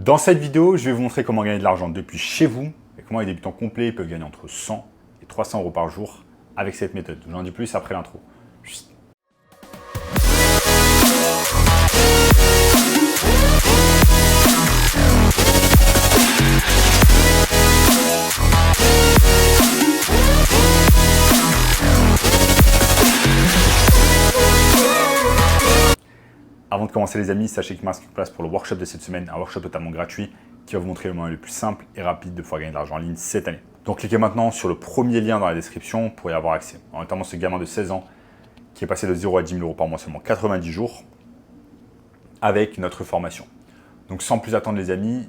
Dans cette vidéo, je vais vous montrer comment gagner de l'argent depuis chez vous et comment les débutants complets peuvent gagner entre 100 et 300 euros par jour avec cette méthode. Je vous en dis plus après l'intro. Avant de commencer les amis, sachez qu'il me reste une place pour le workshop de cette semaine, un workshop totalement gratuit qui va vous montrer le moyen le plus simple et rapide de pouvoir gagner de l'argent en ligne cette année. Donc cliquez maintenant sur le premier lien dans la description pour y avoir accès. Notamment ce gamin de 16 ans qui est passé de 0 à 10 000 euros par mois seulement 90 jours avec notre formation. Donc sans plus attendre les amis,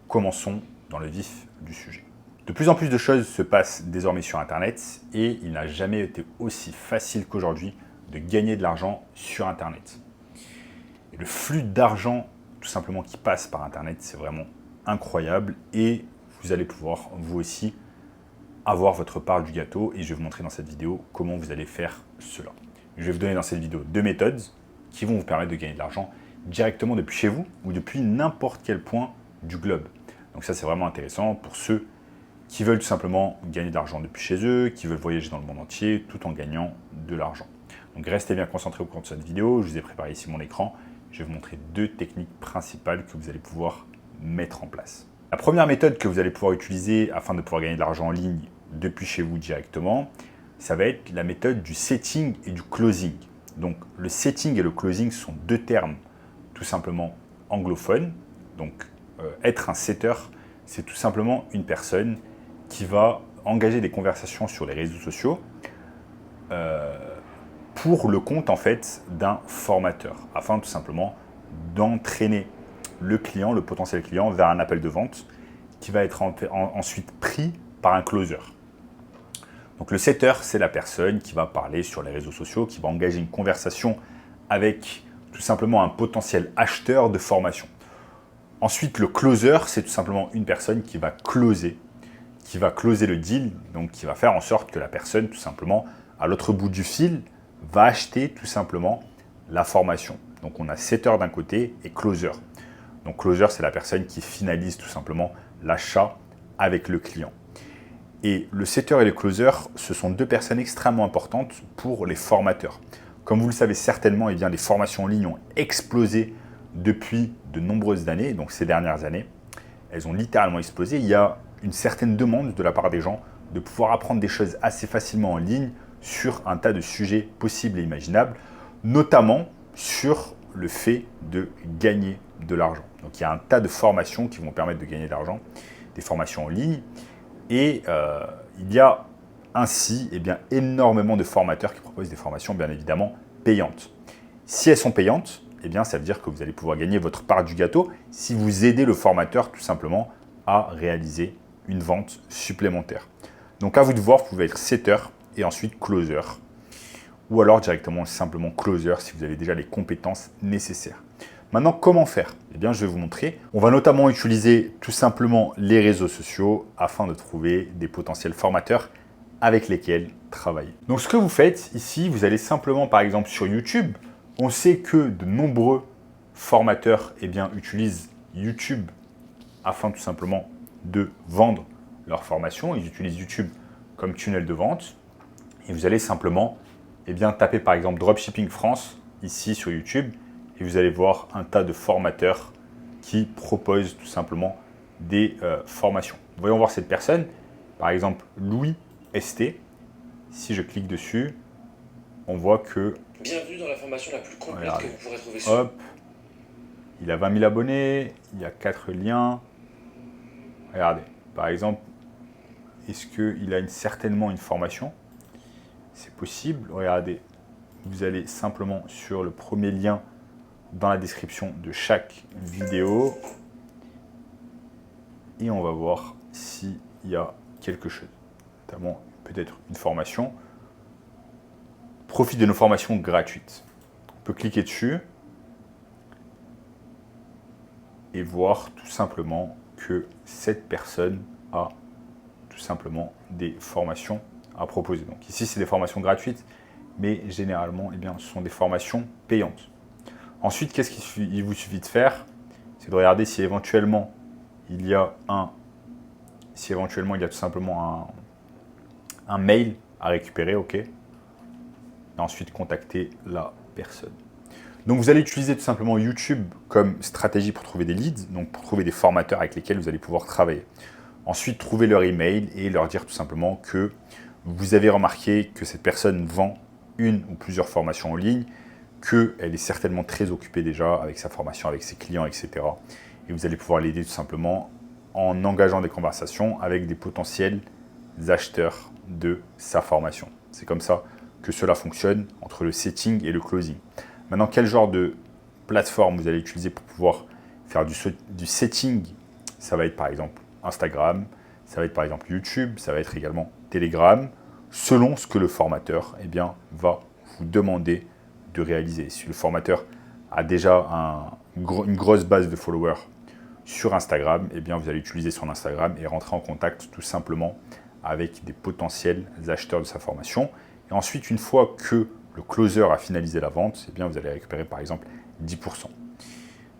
commençons dans le vif du sujet. De plus en plus de choses se passent désormais sur Internet et il n'a jamais été aussi facile qu'aujourd'hui de gagner de l'argent sur Internet. Et le flux d'argent tout simplement qui passe par Internet, c'est vraiment incroyable et vous allez pouvoir vous aussi avoir votre part du gâteau et je vais vous montrer dans cette vidéo comment vous allez faire cela. Je vais vous donner dans cette vidéo deux méthodes qui vont vous permettre de gagner de l'argent directement depuis chez vous ou depuis n'importe quel point du globe. Donc ça c'est vraiment intéressant pour ceux qui veulent tout simplement gagner de l'argent depuis chez eux, qui veulent voyager dans le monde entier tout en gagnant de l'argent. Donc restez bien concentrés au cours de cette vidéo, je vous ai préparé ici mon écran. Je vais vous montrer deux techniques principales que vous allez pouvoir mettre en place. La première méthode que vous allez pouvoir utiliser afin de pouvoir gagner de l'argent en ligne depuis chez vous directement, ça va être la méthode du setting et du closing. Donc le setting et le closing sont deux termes tout simplement anglophones. Donc être un setter, c'est tout simplement une personne qui va engager des conversations sur les réseaux sociaux pour le compte en fait d'un formateur, afin tout simplement d'entraîner le client, le potentiel client, vers un appel de vente qui va être ensuite pris par un closer. Donc le setter, c'est la personne qui va parler sur les réseaux sociaux, qui va engager une conversation avec tout simplement un potentiel acheteur de formation. Ensuite, le closer, c'est tout simplement une personne qui va closer le deal, donc qui va faire en sorte que la personne, tout simplement, à l'autre bout du fil, va acheter tout simplement la formation. Donc on a setter d'un côté et closer. Donc closer, c'est la personne qui finalise tout simplement l'achat avec le client. Et le setter et le closer, ce sont deux personnes extrêmement importantes pour les formateurs. Comme vous le savez certainement, eh bien, les formations en ligne ont explosé depuis de nombreuses années, donc ces dernières années. Elles ont littéralement explosé. Il y a une certaine demande de la part des gens de pouvoir apprendre des choses assez facilement en ligne sur un tas de sujets possibles et imaginables, notamment sur le fait de gagner de l'argent. Donc il y a un tas de formations qui vont permettre de gagner de l'argent, des formations en ligne, et il y a ainsi énormément de formateurs qui proposent des formations bien évidemment payantes. Si elles sont payantes, ça veut dire que vous allez pouvoir gagner votre part du gâteau si vous aidez le formateur tout simplement à réaliser une vente supplémentaire. Donc à vous de voir, vous pouvez être setter et ensuite closer, ou alors directement simplement closer si vous avez déjà les compétences nécessaires. Maintenant, comment faire? Je vais vous montrer. On va notamment utiliser tout simplement les réseaux sociaux afin de trouver des potentiels formateurs avec lesquels travailler. Donc ce que vous faites ici, vous allez simplement par exemple sur YouTube. On sait que de nombreux formateurs utilisent YouTube afin tout simplement de vendre leur formation. Ils utilisent YouTube comme tunnel de vente. Et vous allez simplement taper par exemple Dropshipping France ici sur YouTube et vous allez voir un tas de formateurs qui proposent tout simplement des formations. Voyons voir cette personne, par exemple Louis ST. Si je clique dessus, on voit que… Bienvenue dans la formation la plus complète que vous pourrez trouver sur… Hop, il a 20 000 abonnés, il y a 4 liens. Regardez, par exemple, est-ce qu'il a certainement une formation? C'est possible. Regardez, vous allez simplement sur le premier lien dans la description de chaque vidéo et on va voir s'il y a quelque chose, notamment peut-être une formation. Profite de nos formations gratuites. On peut cliquer dessus et voir tout simplement que cette personne a tout simplement des formations à proposer. Donc ici, c'est des formations gratuites, mais généralement, ce sont des formations payantes. Ensuite, qu'est-ce qu'il vous suffit de faire? C'est c'est de regarder si éventuellement il y a tout simplement un mail à récupérer, ok. Et ensuite contacter la personne. Donc vous allez utiliser tout simplement YouTube comme stratégie pour trouver des leads, donc pour trouver des formateurs avec lesquels vous allez pouvoir travailler. Ensuite, trouver leur email et leur dire tout simplement que vous avez remarqué que cette personne vend une ou plusieurs formations en ligne, qu'elle est certainement très occupée déjà avec sa formation, avec ses clients, etc. Et vous allez pouvoir l'aider tout simplement en engageant des conversations avec des potentiels acheteurs de sa formation. C'est comme ça que cela fonctionne entre le setting et le closing. Maintenant, quel genre de plateforme vous allez utiliser pour pouvoir faire du setting? Ça va être par exemple Instagram, ça va être par exemple YouTube, ça va être également Telegram, selon ce que le formateur va vous demander de réaliser. Si le formateur a déjà une grosse base de followers sur Instagram, vous allez utiliser son Instagram et rentrer en contact tout simplement avec des potentiels acheteurs de sa formation. Et ensuite, une fois que le closer a finalisé la vente, vous allez récupérer par exemple 10%.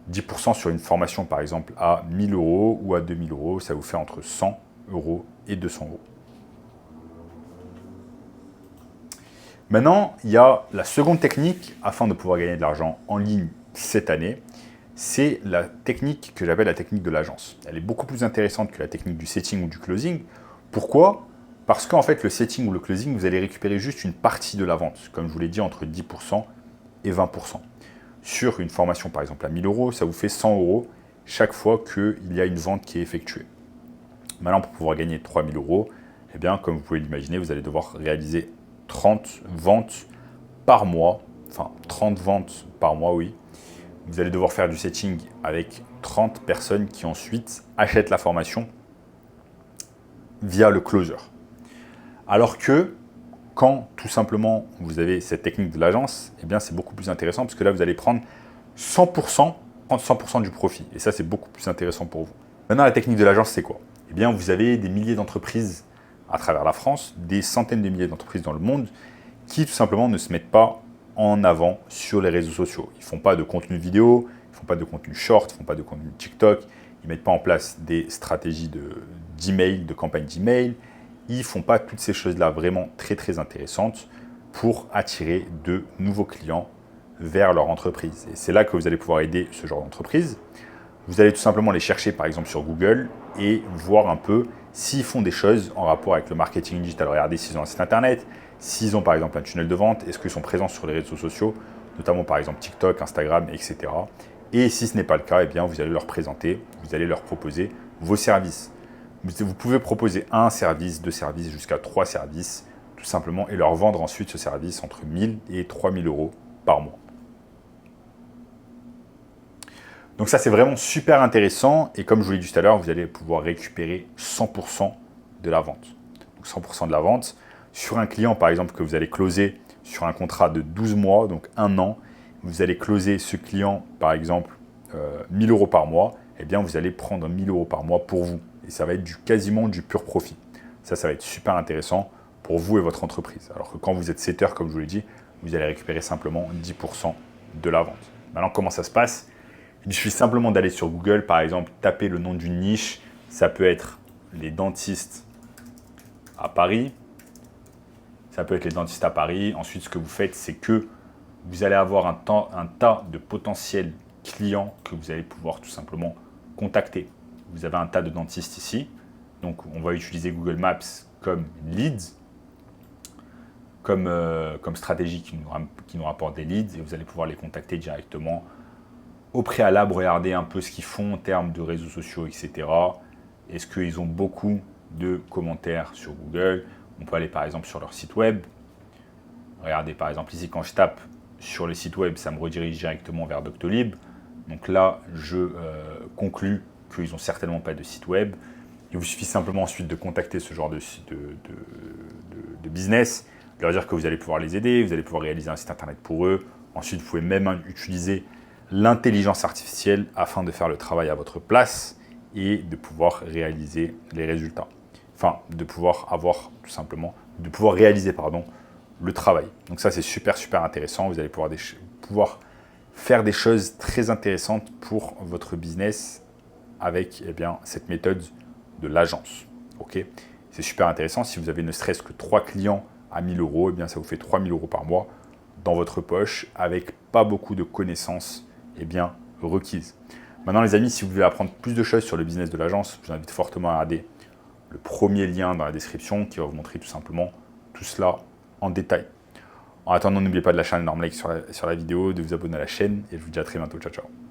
10% sur une formation par exemple à 1000 € ou à 2000 €, ça vous fait entre 100 € et 200 €. Maintenant, il y a la seconde technique afin de pouvoir gagner de l'argent en ligne cette année. C'est la technique que j'appelle la technique de l'agence. Elle est beaucoup plus intéressante que la technique du setting ou du closing. Pourquoi ? Parce qu'en fait, le setting ou le closing, vous allez récupérer juste une partie de la vente, comme je vous l'ai dit, entre 10% et 20%. Sur une formation, par exemple, à 1000 €, ça vous fait 100 € chaque fois qu'il y a une vente qui est effectuée. Maintenant, pour pouvoir gagner 3000 €, comme vous pouvez l'imaginer, vous allez devoir réaliser 30 ventes par mois. Enfin, 30 ventes par mois, oui. Vous allez devoir faire du setting avec 30 personnes qui ensuite achètent la formation via le closer. Alors que quand tout simplement vous avez cette technique de l'agence, c'est beaucoup plus intéressant parce que là vous allez prendre 100% du profit. Et ça, c'est beaucoup plus intéressant pour vous. Maintenant, la technique de l'agence, c'est quoi ? Vous avez des milliers d'entreprises à travers la France, des centaines de milliers d'entreprises dans le monde qui tout simplement ne se mettent pas en avant sur les réseaux sociaux. Ils ne font pas de contenu vidéo, ils ne font pas de contenu short, ils ne font pas de contenu TikTok, ils ne mettent pas en place des stratégies d'email, de campagne d'email. Ils ne font pas toutes ces choses-là vraiment très très intéressantes pour attirer de nouveaux clients vers leur entreprise. Et c'est là que vous allez pouvoir aider ce genre d'entreprise. Vous allez tout simplement les chercher par exemple sur Google et voir un peu s'ils font des choses en rapport avec le marketing digital. Regardez s'ils ont un site internet, s'ils ont par exemple un tunnel de vente, est-ce qu'ils sont présents sur les réseaux sociaux, notamment par exemple TikTok, Instagram, etc. Et si ce n'est pas le cas, vous allez leur présenter, vous allez leur proposer vos services. Vous pouvez proposer un service, 2 services, jusqu'à 3 services, tout simplement, et leur vendre ensuite ce service entre 1000 et 3000 € par mois. Donc ça, c'est vraiment super intéressant. Et comme je vous l'ai dit tout à l'heure, vous allez pouvoir récupérer 100% de la vente. Donc 100% de la vente sur un client, par exemple, que vous allez closer sur un contrat de 12 mois, donc 1 an. Vous allez closer ce client, par exemple, 1000 € par mois. Vous allez prendre 1000 € par mois pour vous. Et ça va être quasiment du pur profit. Ça va être super intéressant pour vous et votre entreprise. Alors que quand vous êtes setter, comme je vous l'ai dit, vous allez récupérer simplement 10% de la vente. Maintenant, comment ça se passe ? Il suffit simplement d'aller sur Google, par exemple, taper le nom d'une niche. Ça peut être les dentistes à Paris. Ensuite, ce que vous faites, c'est que vous allez avoir un tas de potentiels clients que vous allez pouvoir tout simplement contacter. Vous avez un tas de dentistes ici. Donc, on va utiliser Google Maps comme leads, comme stratégie qui nous rapporte des leads. Et vous allez pouvoir les contacter directement. Au préalable, regardez un peu ce qu'ils font en termes de réseaux sociaux, etc. Est-ce qu'ils ont beaucoup de commentaires sur Google ? On peut aller par exemple sur leur site web. Regardez par exemple ici, quand je tape sur les sites web, ça me redirige directement vers Doctolib. Donc là, je conclus qu'ils n'ont certainement pas de site web. Il vous suffit simplement ensuite de contacter ce genre de business, leur dire que vous allez pouvoir les aider, vous allez pouvoir réaliser un site internet pour eux. Ensuite, vous pouvez même utiliser l'intelligence artificielle afin de faire le travail à votre place et de pouvoir réaliser les résultats. Enfin, de pouvoir réaliser le travail. Donc ça, c'est super, super intéressant. Vous allez pouvoir faire des choses très intéressantes pour votre business avec cette méthode de l'agence. Okay, c'est super intéressant. Si vous avez ne serait-ce que 3 clients à 1 000 €, ça vous fait 3 000 € par mois dans votre poche avec pas beaucoup de connaissances requises. Maintenant les amis, si vous voulez apprendre plus de choses sur le business de l'agence, je vous invite fortement à regarder le premier lien dans la description qui va vous montrer tout simplement tout cela en détail. En attendant, n'oubliez pas de lâcher un énorme like sur la vidéo, de vous abonner à la chaîne et je vous dis à très bientôt. Ciao, ciao.